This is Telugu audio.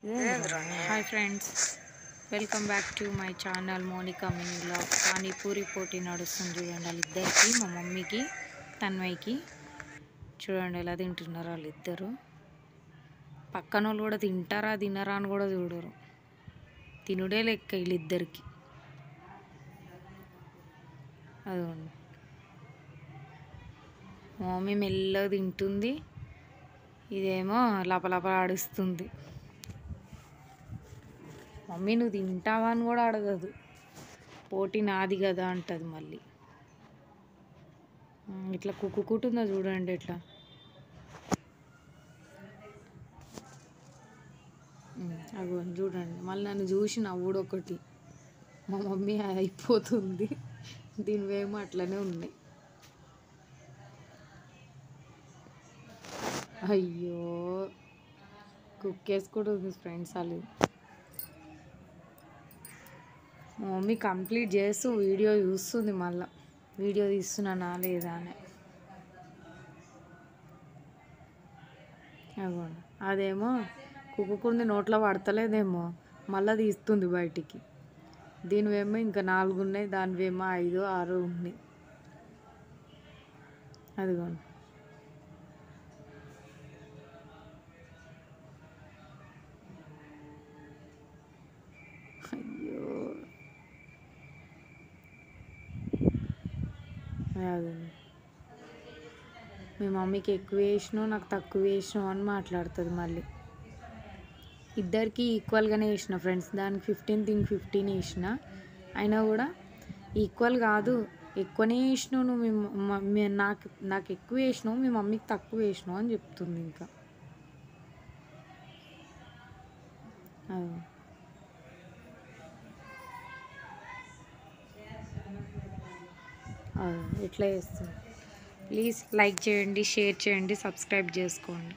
Hi friends, welcome back to my channel Monica mini vlogs. Panipuri పోటీ నడుస్తుంది చూడండి. వాళ్ళిద్దరికి, మా మమ్మీకి తన్మయ్యకి. చూడండి ఎలా తింటున్నారు వాళ్ళిద్దరు. పక్కన వాళ్ళు కూడా తింటారా తినరా అని కూడా చూడరు. తినుడే లెక్క వీళ్ళిద్దరికి. అదిగోండి, మా మమ్మీ మెల్లగా తింటుంది, ఇదేమో లపలప ఆడిస్తుంది. మమ్మీ నువ్వు తింటావా అని కూడా అడగదు, పోటీ నాది కదా అంటది. మళ్ళీ ఇట్లా కుక్కుకుంటుందో చూడండి ఎట్లా. అగో చూడండి, మళ్ళీ నన్ను చూసి నవ్వుడు ఒకటి. మా మమ్మీ అయిపోతుంది, దీనివేమో అట్లనే ఉన్నాయి. అయ్యో, కుక్కేసుకుంటుంది ఫ్రెండ్స్ వాళ్ళు. మా మమ్మీ కంప్లీట్ చేస్తూ వీడియో చూస్తుంది, మళ్ళీ వీడియో తీస్తున్నానా లేదా అని. అగోండి, అదేమో కుక్కుకుంది, నోట్లో పడతలేదేమో, మళ్ళీ తీస్తుంది బయటికి. దీనివేమో ఇంకా 4 ఉన్నాయి, దానివేమో 5, 6 ఉన్నాయి. అదిగోండి, అయ్యో అదండి. మీ మమ్మీకి ఎక్కువ వేసినావు, నాకు తక్కువ వేసినావు అని మాట్లాడుతుంది మళ్ళీ. ఇద్దరికి ఈక్వల్గానే వేసిన ఫ్రెండ్స్. దానికి 15, దీనికి 15 వేసిన. అయినా కూడా ఈక్వల్ కాదు, ఎక్కువనే వేసినావు నువ్వు. నాకు ఎక్కువ వేసినావు, మీ మమ్మీకి తక్కువ వేసినావు అని చెప్తుంది. ఇంకా ఎట్లా చేస్తుంది. ప్లీజ్ లైక్ చేయండి, షేర్ చేయండి, సబ్స్క్రైబ్ చేసుకోండి.